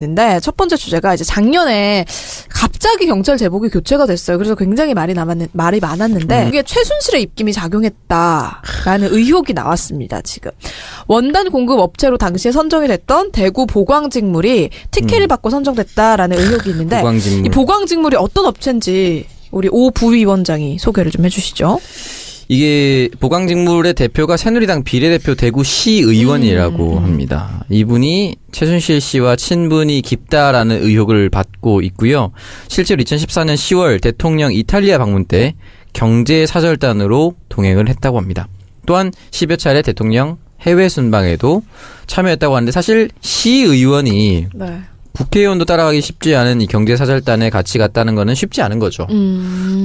근데 첫 번째 주제가 이제 작년에 갑자기 경찰 제복이 교체가 됐어요. 그래서 굉장히 말이 많았는데 이게 최순실의 입김이 작용했다라는 의혹이 나왔습니다. 지금 원단 공급 업체로 당시에 선정이 됐던 대구 보광직물이 특혜를 받고 선정됐다라는 의혹이 있는데 보광직물. 이 보광직물이 어떤 업체인지 우리 오 부위원장이 소개를 좀 해주시죠. 이게 보광직물의 대표가 새누리당 비례대표 대구시 의원이라고 합니다. 이분이 최순실 씨와 친분이 깊다라는 의혹을 받고 있고요. 실제로 2014년 10월 대통령 이탈리아 방문 때 경제사절단으로 동행을 했다고 합니다. 또한 10여 차례 대통령 해외 순방에도 참여했다고 하는데 사실 시의원이 네. 국회의원도 따라가기 쉽지 않은 이 경제사절단에 같이 갔다는 거는 쉽지 않은 거죠.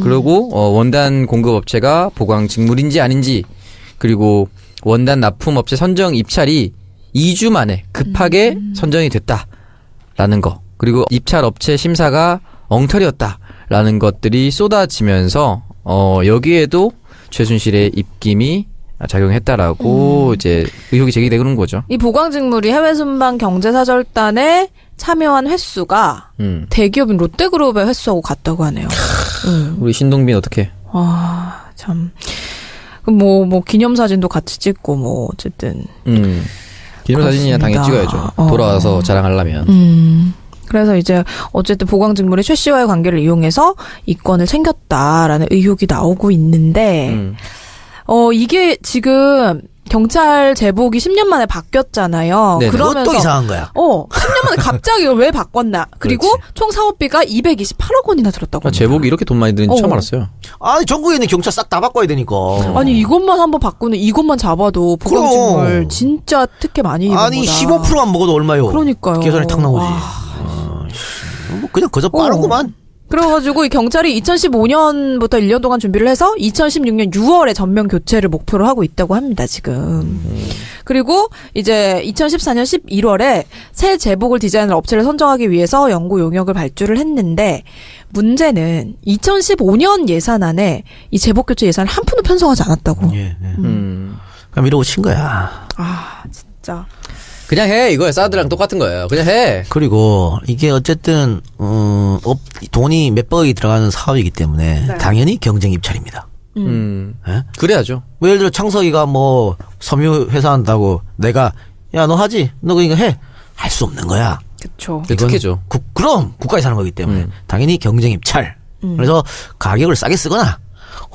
그리고 원단 공급업체가 보광직물인지 아닌지 그리고 원단 납품업체 선정 입찰이 2주 만에 급하게 선정이 됐다라는 거 그리고 입찰업체 심사가 엉터리였다라는 것들이 쏟아지면서 여기에도 최순실의 입김이 작용했다라고 이제 의혹이 제기되는 거죠. 이 보광직물이 해외 순방 경제사절단에 참여한 횟수가 대기업인 롯데그룹의 횟수하고 같다고 하네요. 우리 신동빈 어떻게? 아, 참. 뭐 기념사진도 같이 찍고 뭐 어쨌든. 기념사진이야 당연히 찍어야죠. 돌아와서 자랑하려면. 그래서 이제 어쨌든 보광직물이 최 씨와의 관계를 이용해서 이 건을 챙겼다라는 의혹이 나오고 있는데 이게 지금 경찰 제복이 10년 만에 바뀌었잖아요. 네, 그러면서 그것도 이상한 거야. 10년 만에 갑자기 이걸 왜 바꿨나? 그리고 그렇지. 총 사업비가 228억 원이나 들었다고 합니다. 제복이 이렇게 돈 많이 드는지 처음 알았어요. 아니 전국에 있는 경찰 싹 다 바꿔야 되니까. 아니 이것만 한번 바꾸는 이것만 잡아도 보광직물 진짜 특혜 많이 입은 아니 거다. 15%만 먹어도 얼마요? 그러니까요. 계산이 탁 나오지. 뭐 그냥 그저 빠르구만. 그래가지고 이 경찰이 2015년부터 1년 동안 준비를 해서 2016년 6월에 전면 교체를 목표로 하고 있다고 합니다, 지금. 그리고 이제 2014년 11월에 새 제복을 디자인할 업체를 선정하기 위해서 연구 용역을 발주를 했는데 문제는 2015년 예산안에 이 제복 교체 예산을 한 푼도 편성하지 않았다고. 예. 그럼 이러고 친 거야. 아, 진짜. 그냥 해 이거야. 사드랑 똑같은 거예요. 그냥 해. 그리고 이게 어쨌든 돈이 몇백억이 들어가는 사업이기 때문에 네. 당연히 경쟁 입찰입니다. 예? 그래야죠. 뭐 예를 들어 창석이가 뭐 섬유 회사 한다고 내가 야 너 하지? 너 그러니까 해. 할 수 없는 거야. 그쵸. 이건 특혜죠. 그럼 국가에 사는 거기 때문에 당연히 경쟁 입찰. 그래서 가격을 싸게 쓰거나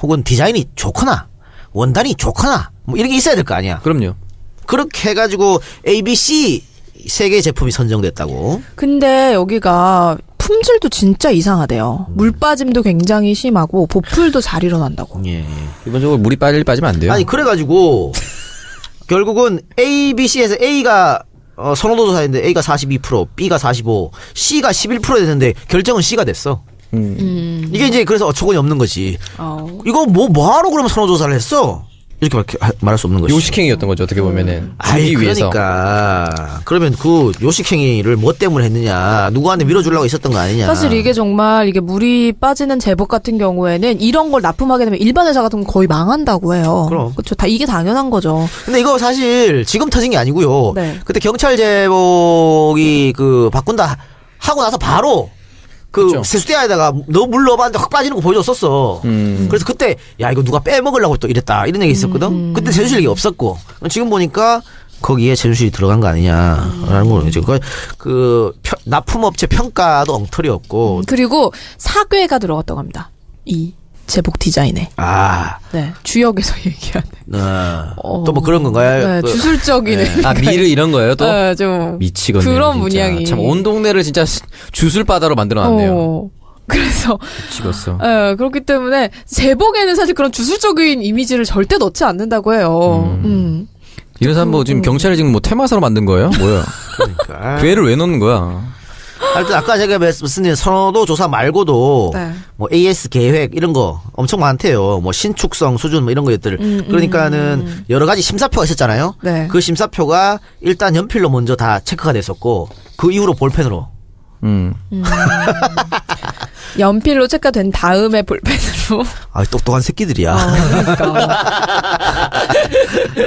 혹은 디자인이 좋거나 원단이 좋거나 뭐 이런 게 있어야 될 거 아니야. 그럼요. 그렇게 해가지고 ABC 3개 제품이 선정됐다고. 근데 여기가 품질도 진짜 이상하대요. 물 빠짐도 굉장히 심하고 보풀도 잘 일어난다고. 예. 기본적으로 물이 빠지면 안 돼요. 아니 그래가지고 결국은 ABC에서 A가 선호도 조사했는데 A가 42%, B가 45, C가 11% 됐는데 결정은 C가 됐어. 이게 이제 그래서 어처구니 없는 거지. 이거 뭐하러 그러면 선호조사를 했어? 이렇게 말할 수 없는 거지. 요식행위였던 거죠. 어떻게 보면은. 주기 위해서. 그러니까 그러면 그 요식행위를 뭐 때문에 했느냐, 누구한테 밀어주려고 있었던 거 아니냐. 사실 이게 정말 이게 물이 빠지는 제복 같은 경우에는 이런 걸 납품하게 되면 일반 회사 같은 건 거의 망한다고 해요. 그럼. 그렇죠. 다 이게 당연한 거죠. 근데 이거 사실 지금 터진 게 아니고요. 네. 그때 경찰 제복이 바꾼다 하고 나서 바로 그렇죠. 세수대에다가 너 물 넣어봤는데 확 빠지는 거 보여줬었어. 그래서 그때 야 이거 누가 빼먹으려고 또 이랬다 이런 얘기 있었거든. 그때 최순실 얘기 없었고 지금 보니까 거기에 최순실이 들어간 거 아니냐라는 거죠. 납품업체 평가도 엉터리였고 그리고 사괴가 들어갔다고 합니다. 이 제복 디자인에. 네. 주역에서 얘기하는. 또 뭐 그런 건가요? 네, 주술적인. 미르 이런 거예요 또? 네, 좀. 미치겠네. 그런 진짜. 문양이. 참 온 동네를 진짜 주술바다로 만들어놨네요. 그래서. 미치겠어. 그렇기 때문에 제복에는 사실 그런 주술적인 이미지를 절대 넣지 않는다고 해요. 이런 사람 뭐 지금 경찰이 지금 뭐 테마사로 만든 거예요? 뭐야? 그러니까. 괴를 왜 넣는 거야? 하여튼 아까 제가 말씀드린 선호도 조사 말고도 네. 뭐 AS 계획 이런 거 엄청 많대요. 뭐 신축성 수준 뭐 이런 것들. 그러니까는 여러 가지 심사표가 있었잖아요. 네. 그 심사표가 일단 연필로 먼저 다 체크가 됐었고 그 이후로 볼펜으로. 연필로 체크된 다음에 볼펜으로. 아, 똑똑한 새끼들이야. 그러니까.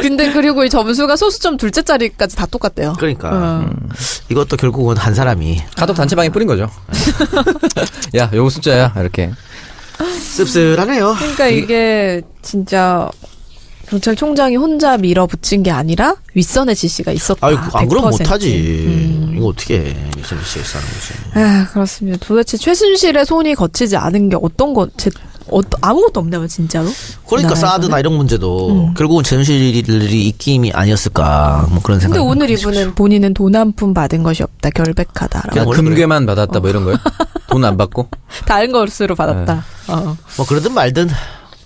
근데 그리고 이 점수가 소수점 둘째 자리까지 다 똑같대요. 그러니까 이것도 결국은 한 사람이 카톡 단체방에 뿌린 거죠. 야, 요거 숫자야. 이렇게. 씁쓸하네요. 그러니까 이게 진짜 경찰총장이 혼자 밀어붙인 게 아니라 윗선의 지시가 있었다. 아유, 안 그러면 100%. 못하지. 이거 어떻게 해. 이선씨가 하는 거지. 아, 그렇습니다. 도대체 최순실의 손이 거치지 않은 게 어떤 거, 아무것도 없네요, 진짜로. 그러니까 사드나 이런 문제도 결국은 최순실이 입김이 아니었을까 뭐 그런 생각. 근데 오늘 이분은 본인은 돈 한 푼 받은 것이 없다, 결백하다라고. 그냥 금괴만 받았다 뭐 이런 거요? 돈 안 받고? 다른 것으로 받았다. 뭐 그러든 말든.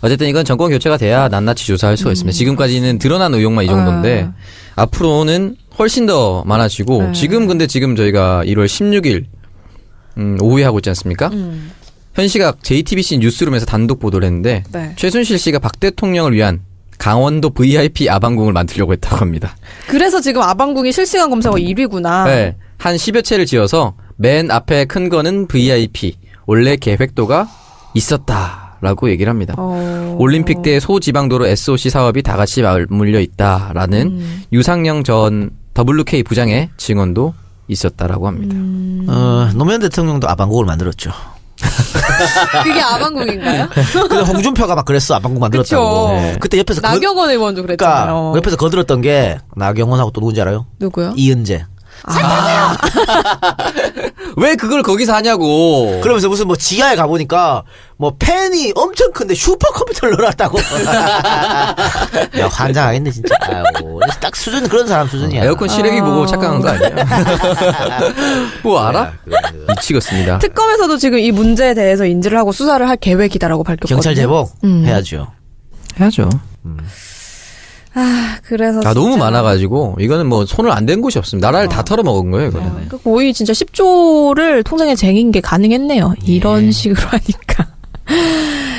어쨌든 이건 정권 교체가 돼야 낱낱이 조사할 수가 있습니다. 지금까지는 드러난 의혹만 이 정도인데 앞으로는 훨씬 더 많아지고 지금 저희가 1월 16일 오후에 하고 있지 않습니까? 현시각 JTBC 뉴스룸에서 단독 보도를 했는데 네. 최순실 씨가 박 대통령을 위한 강원도 VIP 아방궁을 만들려고 했다고 합니다. 그래서 지금 아방궁이 실시간 검색어 1위구나. 네, 한 10여 채를 지어서 맨 앞에 큰 거는 VIP, 원래 계획도가 있었다라고 얘기를 합니다. 올림픽 때 소지방도로 SOC 사업이 다 같이 맞물려 있다라는 유상영 전 WK 부장의 증언도 있었다라고 합니다. 노무현 대통령도 아방국을 만들었죠. 그게 아방궁인가요? 근데 홍준표가 막 그랬어. 아방국 만들었다고. 그쵸. 네. 그때 옆에서 나경원 의원도 그랬잖아요. 그러니까 옆에서 거들었던 게 나경원하고 또 누군지 알아요? 누구요? 이은재. 왜 그걸 거기서 하냐고. 그러면서 무슨 뭐 지하에 가보니까 뭐 팬이 엄청 큰데 슈퍼컴퓨터를 넣어놨다고. 야, 환장하겠네 진짜. 아이고, 딱 수준 그런 사람 수준이야. 에어컨 실외기 보고 착각한 거 아니야? 뭐 알아? 미치겠습니다. 특검에서도 지금 이 문제에 대해서 인지를 하고 수사를 할 계획이다라고 밝혔거든요. 경찰 제복 해야죠. 해야죠. 아, 그래서 너무 진짜 많아가지고 이거는 뭐 손을 안 댄 곳이 없습니다. 나라를 다 털어먹은 거예요, 이거는. 그러니까 거의 진짜 10조를 통장에 쟁인 게 가능했네요. 이런 식으로 하니까.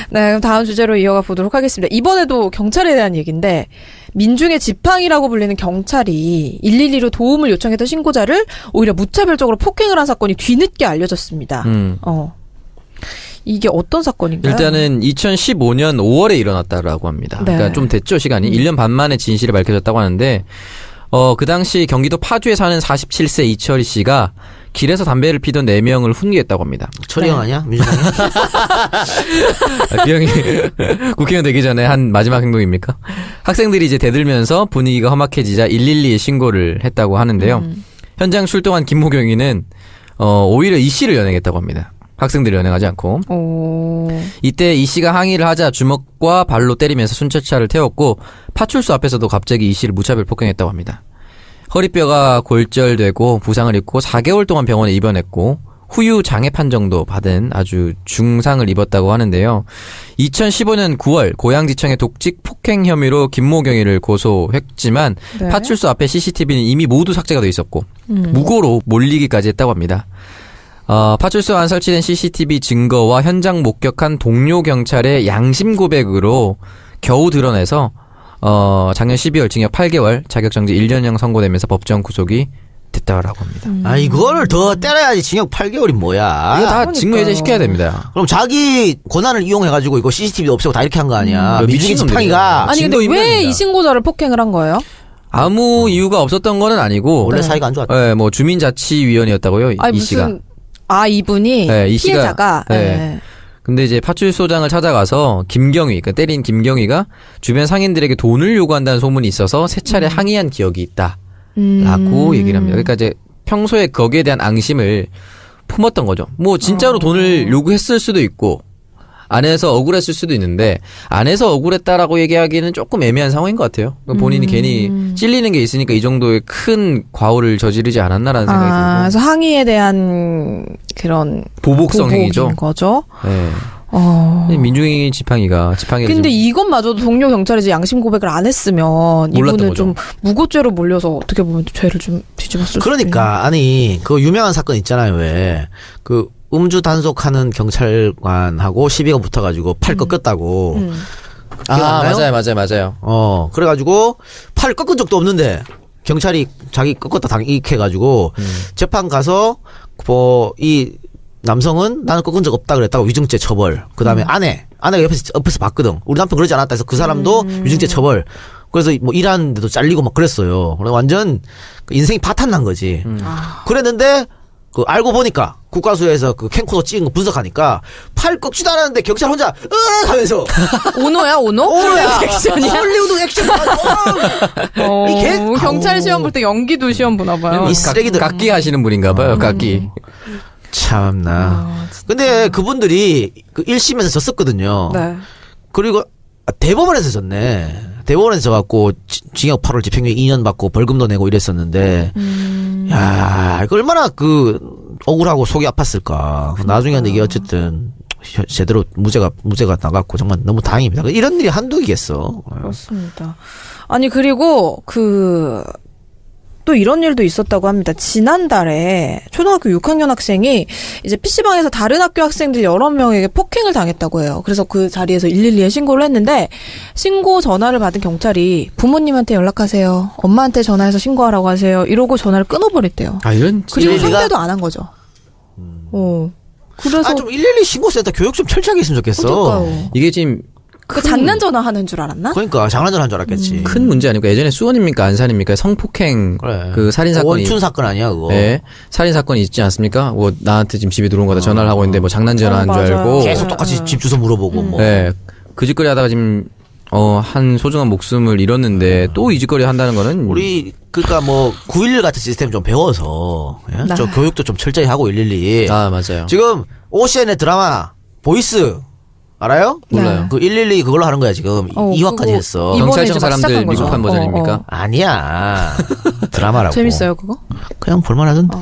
네, 그럼 다음 주제로 이어가 보도록 하겠습니다. 이번에도 경찰에 대한 얘기인데 민중의 지팡이라고 불리는 경찰이 112로 도움을 요청했던 신고자를 오히려 무차별적으로 폭행을 한 사건이 뒤늦게 알려졌습니다. 이게 어떤 사건인가요? 일단은 2015년 5월에 일어났다라고 합니다. 네. 그러니까 좀 됐죠, 시간이. 1년 반 만에 진실이 밝혀졌다고 하는데 그 당시 경기도 파주에 사는 47세 이철희 씨가 길에서 담배를 피던 4명을 훈계했다고 합니다. 철이 형 아니야? 민주당이야? 그 형이 국회의원 되기 전에 한 마지막 행동입니까? 학생들이 이제 대들면서 분위기가 험악해지자 112에 신고를 했다고 하는데요. 현장 출동한 김모경이는 오히려 이 씨를 연행했다고 합니다. 학생들이 연행하지 않고. 이때 이 씨가 항의를 하자 주먹과 발로 때리면서 순찰차를 태웠고 파출소 앞에서도 갑자기 이 씨를 무차별 폭행했다고 합니다. 허리뼈가 골절되고 부상을 입고 4개월 동안 병원에 입원했고 후유 장애 판정도 받은 아주 중상을 입었다고 하는데요. 2015년 9월 고양지청의 독직 폭행 혐의로 김모경이를 고소했지만 네. 파출소 앞에 CCTV는 이미 모두 삭제가 돼 있었고 무고로 몰리기까지 했다고 합니다. 파출소 안 설치된 CCTV 증거와 현장 목격한 동료 경찰의 양심 고백으로 겨우 드러내서 작년 12월 징역 8개월, 자격정지 1년형 선고되면서 법정 구속이 됐다라고 합니다. 아, 이거를 더 때려야지. 징역 8개월이 뭐야. 이거 다 그러니까. 직무해제 시켜야 됩니다. 그럼 자기 권한을 이용해가지고 이거 CCTV 없애고 다 이렇게 한 거 아니야. 민중의 미친놈들이야. 지팡이가 아니 근데 진도 왜 인명이다. 이 신고자를 폭행을 한 거예요? 아무 이유가 없었던 거는 아니고 원래 사이가 안 좋았다. 뭐 주민자치위원이었다고요, 아니 이 씨가. 이분이 네, 이 씨가- 피해자가 네. 네. 근데 이제 파출소장을 찾아가서 김경희, 그러니까 때린 김경희가 주변 상인들에게 돈을 요구한다는 소문이 있어서 세 차례 항의한 기억이 있다라고 얘기를 합니다. 그러니까 이제 평소에 거기에 대한 앙심을 품었던 거죠. 뭐 진짜로 돈을 요구했을 수도 있고 안에서 억울했을 수도 있는데 안에서 억울했다라고 얘기하기는 조금 애매한 상황인 것 같아요. 본인이 괜히 찔리는 게 있으니까 이 정도의 큰 과오를 저지르지 않았나라는 생각이 들고. 그래서 항의에 대한 그런 보복성 보복인 행위죠. 거죠. 네. 어. 민중이 지팡이를 근데 좀 이것마저도 동료 경찰이 이제 양심 고백을 안 했으면 몰랐던 이분은 거죠. 좀 무고죄로 몰려서 어떻게 보면 죄를 좀 뒤집었을 수도 그러니까 아니 그 유명한 사건 있잖아요. 왜 그 음주 단속하는 경찰관하고 시비가 붙어가지고 팔 꺾였다고. 기억 안 나요? 맞아요. 그래가지고 팔 꺾은 적도 없는데 경찰이 자기 꺾었다 당익해가지고 재판 가서 뭐 이 남성은 나는 꺾은 적 없다 그랬다고 위증죄 처벌. 그다음에 아내가 옆에서 봤거든. 우리 남편 그러지 않았다 해서 그 사람도 위증죄 처벌. 그래서 뭐 일하는데도 잘리고 막 그랬어요. 그래서 완전 인생이 파탄난 거지. 그랬는데 그 알고 보니까 국가수에서 그 캠코더 찍은 거 분석하니까 팔 꺾지도 않았는데 경찰 혼자 으 하면서 오노야 오노? 오야 액션이야? 헐리우드 액션. 이게 경찰 시험 볼 때 연기도 시험 보나 봐요. 이 쓰레기들 깎기 하시는 분인가 봐요. 깎기. 참나. 근데 그분들이 그 1심에서 졌었거든요. 네. 그리고 대법원에서 졌네. 대법원에서 져갖고 징역 8월 집행유예 2년 받고 벌금도 내고 이랬었는데, 야, 이거 얼마나 그 억울하고 속이 아팠을까. 나중에는 이게 어쨌든 제대로 무죄가 나갔고 정말 너무 다행입니다. 이런 일이 한두이겠어. 그렇습니다. 아니 그리고 또 이런 일도 있었다고 합니다. 지난달에 초등학교 6학년 학생이 이제 PC방에서 다른 학교 학생들 여러 명에게 폭행을 당했다고 해요. 그래서 그 자리에서 112에 신고를 했는데 신고 전화를 받은 경찰이 부모님한테 연락하세요. 엄마한테 전화해서 신고하라고 하세요. 이러고 전화를 끊어버렸대요. 아, 이런. 그리고 112가? 상대도 안 한 거죠. 그래서 좀 112 신고센터 교육 좀 철저하게 했으면 좋겠어. 그러니까요. 이게 지금 그 장난 전화 하는 줄 알았나? 그러니까 장난전 한 줄 알았겠지. 큰 문제 아닙니까? 예전에 수원입니까? 안산입니까? 성폭행 그래. 그 살인 사건이 원춘 사건 아니야 그거. 네. 살인 사건이 있지 않습니까? 뭐 나한테 지금 집에 들어온 거다 전화를 하고 있는데 뭐 장난 전화한 줄 맞아요. 알고 계속 똑같이 집 주소 물어보고 뭐. 네. 그 짓거리 하다가 지금 한 소중한 목숨을 잃었는데 또 이 짓거리 한다는 거는 우리 그러니까 뭐 911 같은 시스템 좀 배워서 예? 좀 교육도 좀 철저히 하고 112. 아, 맞아요. 지금 오시안의 드라마 보이스 알아요? 몰라요. 그 112 그걸로 하는 거야 지금 2화까지 그거 했어. 이번에 경찰청 이제 막 사람들 시작한 거죠. 미국판 버전입니까? 아니야 드라마라고. 재밌어요 그거? 그냥 볼만하던데.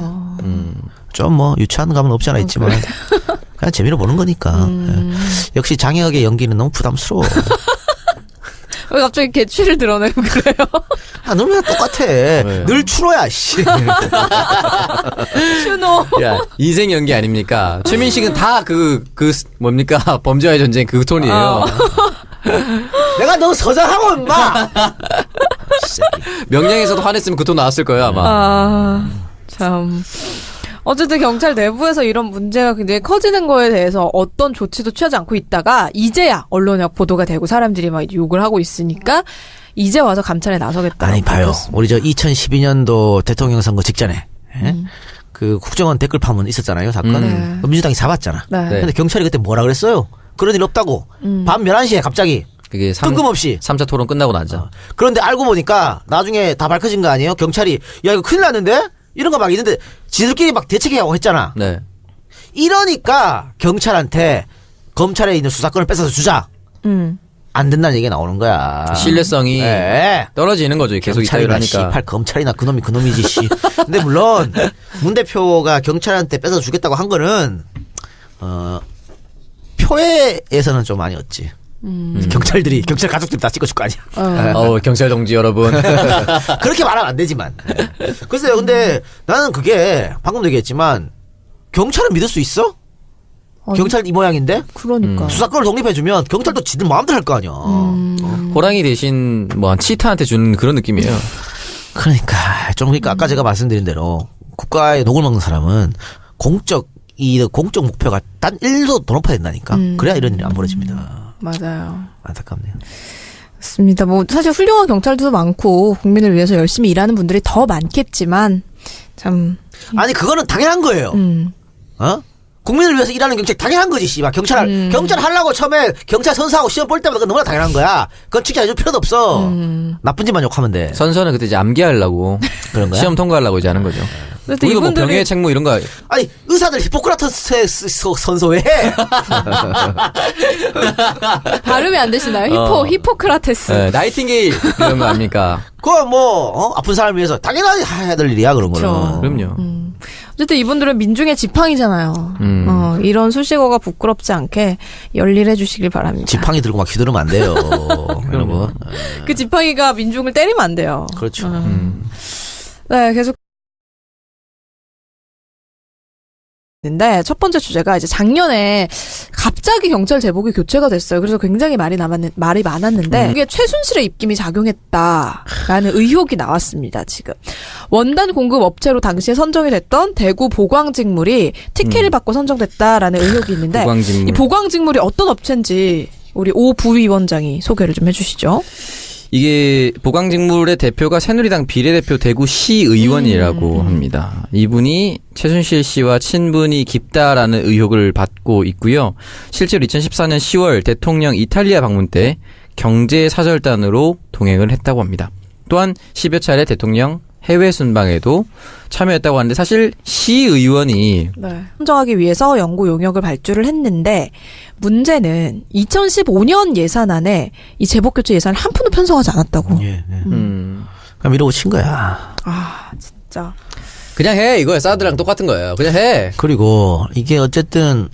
좀 뭐 유치한 감은 없지 않아 있지만 그냥 재미로 보는 거니까. 예. 역시 장혁의 연기는 너무 부담스러워. 왜 갑자기 개취를 드러내고 그래요? 아, 너는 왜 똑같아. 늘 추노야, 씨. 추노. 야, 인생 연기 아닙니까? 최민식은 다 뭡니까? 범죄와의 전쟁 그 톤이에요. 내가 너 서장하고, 임마! 명량에서도 화냈으면 그 톤 나왔을 거예요, 아마. 참. 어쨌든 경찰 내부에서 이런 문제가 굉장히 커지는 거에 대해서 어떤 조치도 취하지 않고 있다가 이제야 언론에 보도가 되고 사람들이 막 욕을 하고 있으니까 이제 와서 감찰에 나서겠다. 아니, 봐요. 우리 저 2012년도 대통령 선거 직전에, 예? 그 국정원 댓글 파문 있었잖아요, 사건. 민주당이 잡았잖아. 네. 근데 경찰이 그때 뭐라 그랬어요? 그런 일 없다고. 밤 11시에 갑자기. 그게 뜬금없이. 3차 토론 끝나고 나죠. 그런데 알고 보니까 나중에 다 밝혀진 거 아니에요? 경찰이, 야, 이거 큰일 났는데? 이런 거 막 있는데, 지들끼리 막 대책하고 했잖아. 네. 이러니까 경찰한테 검찰에 있는 수사권을 뺏어서 주자. 안 된다는 얘기가 나오는 거야. 신뢰성이 네. 떨어지는 거죠. 계속 이따위로 경찰이나 하니까. 씨팔 검찰이나 그놈이 그놈이지 씨. 근데 물론 문 대표가 경찰한테 뺏어 주겠다고 한 거는 표에서는 좀 많이 얻지. 경찰 가족들이 다 찍어줄 거 아니야. 경찰 동지 여러분. 그렇게 말하면 안 되지만. 글쎄요, 근데 나는 그게 방금도 얘기했지만 경찰은 믿을 수 있어? 경찰 이 모양인데? 그러니까. 수사권을 독립해주면 경찰도 지들 마음대로 할 거 아니야. 호랑이 대신 뭐 치타한테 주는 그런 느낌이에요. 그러니까 아까 제가 말씀드린 대로 국가의 녹을 먹는 사람은 공적 목표가 단 1도 더 높아야 된다니까. 그래야 이런 일이 안 벌어집니다. 맞아요. 안타깝네요. 맞습니다. 뭐 사실 훌륭한 경찰도 많고 국민을 위해서 열심히 일하는 분들이 더 많겠지만 참. 아니 그거는 당연한 거예요. 국민을 위해서 일하는 경찰 당연한 거지, 씨발. 경찰 하려고 처음에 경찰 선서하고 시험 볼 때마다 그건 너무나 당연한 거야. 그건 칭찬해줄 필요도 없어. 나쁜 짓만 욕하면 돼. 선서는 그때 이제 암기하려고. 그런 거야? 시험 통과하려고 이제 하는 거죠. 근데 우리가 뭐 이분들이 병의 책무 이런 거. 아니, 의사들 히포크라테스 선서 왜 해? 발음이 안 되시나요? 히포크라테스. 네, 나이팅게일 이런 거 아닙니까? 그거 뭐, 아픈 사람을 위해서 당연하게 해야 될 일이야, 그런 거는. 그럼요. 어쨌든 이분들은 민중의 지팡이잖아요. 이런 수식어가 부끄럽지 않게 열일해 주시길 바랍니다. 지팡이 들고 막 휘두르면 안 돼요. 여러분. 그 지팡이가 민중을 때리면 안 돼요. 그렇죠. 네, 계속 있는데 첫 번째 주제가 이제 작년에 갑자기 경찰 제복이 교체가 됐어요. 그래서 굉장히 말이 많았는데 이게 최순실의 입김이 작용했다라는 의혹이 나왔습니다. 지금 원단 공급 업체로 당시에 선정이 됐던 대구 보광직물이 특혜를 받고 선정됐다라는 의혹이 있는데 보광직물. 이 보광직물이 어떤 업체인지 우리 오 부위원장이 소개를 좀 해주시죠. 이게 보광직물의 대표가 새누리당 비례대표 대구시 의원이라고 합니다. 이분이 최순실 씨와 친분이 깊다라는 의혹을 받고 있고요. 실제로 2014년 10월 대통령 이탈리아 방문 때 경제사절단으로 동행을 했다고 합니다. 또한 10여 차례 대통령 해외 순방에도 참여했다고 하는데 사실 시의원이 선정하기 위해서 연구 용역을 발주를 했는데 문제는 2015년 예산안에 이 제복교체 예산을 한 푼도 편성하지 않았다고. 예, 예. 그럼 이러고 친 거야. 아 진짜. 그냥 해 이거야. 사드랑 똑같은 거예요. 그냥 해. 그리고 이게 어쨌든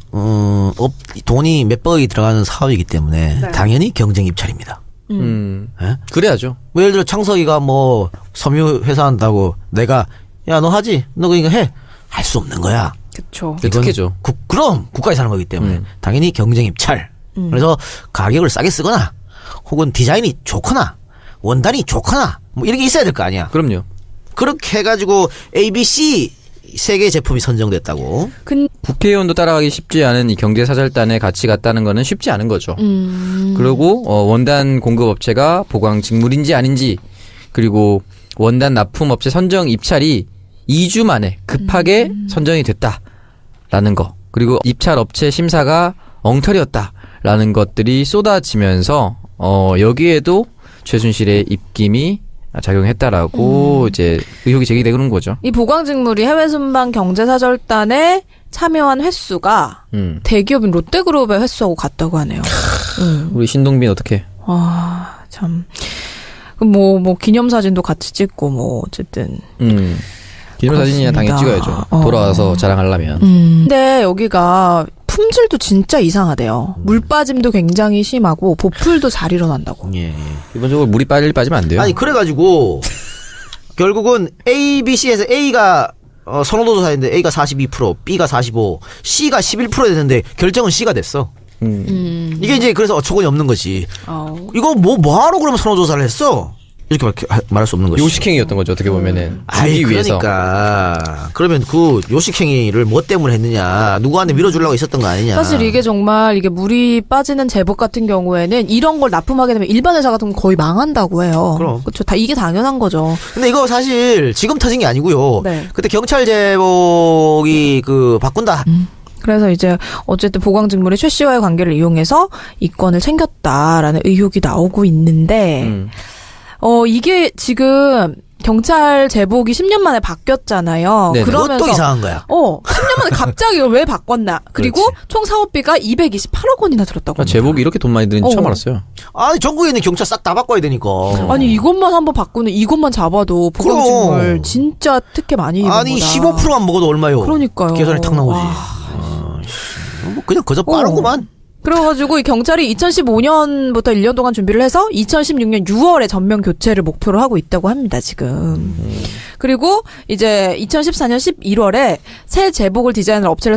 돈이 몇백억이 들어가는 사업이기 때문에 당연히 경쟁 입찰입니다. 예? 그래야죠. 뭐 예를 들어 창석이가 뭐 섬유 회사 한다고 내가 야 너 하지? 너 그러니까 해. 할 수 없는 거야. 그쵸. 그게 특혜죠. 그럼 국가에서 하는 거기 때문에 당연히 경쟁 입찰. 그래서 가격을 싸게 쓰거나 혹은 디자인이 좋거나 원단이 좋거나 뭐 이런 게 있어야 될 거 아니야. 그럼요. 그렇게 해가지고 ABC 세 개의 제품이 선정됐다고. 국회의원도 따라가기 쉽지 않은 이 경제사절단에 같이 갔다는 거는 쉽지 않은 거죠. 그리고 원단 공급업체가 보광직물인지 아닌지 그리고 원단 납품업체 선정 입찰이 2주 만에 급하게 선정이 됐다라는 거. 그리고 입찰업체 심사가 엉터리였다라는 것들이 쏟아지면서 여기에도 최순실의 입김이 작용했다라고 이제 의혹이 제기되는 거죠. 이 보광직물이 해외 순방 경제사절단에 참여한 횟수가 대기업인 롯데그룹의 횟수하고 같다고 하네요. 우리 신동빈 어떻게? 아, 참. 뭐 기념사진도 같이 찍고 뭐 어쨌든. 기념사진이야 당연히 찍어야죠. 돌아와서 자랑하려면. 근데 여기가 품질도 진짜 이상하대요. 물 빠짐도 굉장히 심하고 보풀도 잘 일어난다고. 예. 기본적으로 물이 빨리 빠지면 안 돼요. 아니 그래가지고 결국은 ABC에서 A가 선호도 조사했는데 A가 42%, B가 45, C가 11% 됐는데 결정은 C가 됐어. 이게 이제 그래서 어처구니 없는 거지. 이거 뭐하러 그러면 선호 조사를 했어? 이렇게 말할 수 없는 거지. 요식행위였던 거죠 어떻게 보면은. 아이 위해서. 그러니까 그러면 그 요식행위를 뭐 때문에 했느냐, 누구한테 밀어주려고 있었던 거 아니냐. 사실 이게 정말 이게 물이 빠지는 제복 같은 경우에는 이런 걸 납품하게 되면 일반 회사 같은 건 거의 망한다고 해요. 그럼. 그렇죠. 다 이게 당연한 거죠. 근데 이거 사실 지금 터진 게 아니고요. 네. 그때 경찰 제복이 바꾼다. 그래서 이제 어쨌든 보광직물이 최 씨와의 관계를 이용해서 이 건을 챙겼다라는 의혹이 나오고 있는데 이게 지금 경찰 제복이 10년 만에 바뀌었잖아요. 네네. 그러면서 그것도 이상한 거야. 10년 만에 갑자기 이걸 왜 바꿨나? 그리고 그렇지. 총 사업비가 228억 원이나 들었다고. 합니다. 제복이 이렇게 돈 많이 드는지 처음 알았어요. 아니 전국에 있는 경찰 싹 다 바꿔야 되니까. 아니 이것만 한번 바꾸는 이것만 잡아도 보광직물 그럼. 진짜 특혜 많이 입은 아니 거다. 15%만 먹어도 얼마요? 그러니까요. 계산이 탁 나오지. 뭐 그냥 그저 빠르구만. 그래가지고 이 경찰이 2015년부터 1년 동안 준비를 해서 2016년 6월에 전면 교체를 목표로 하고 있다고 합니다, 지금. 그리고 이제 2014년 11월에 새 제복을 디자인할 업체를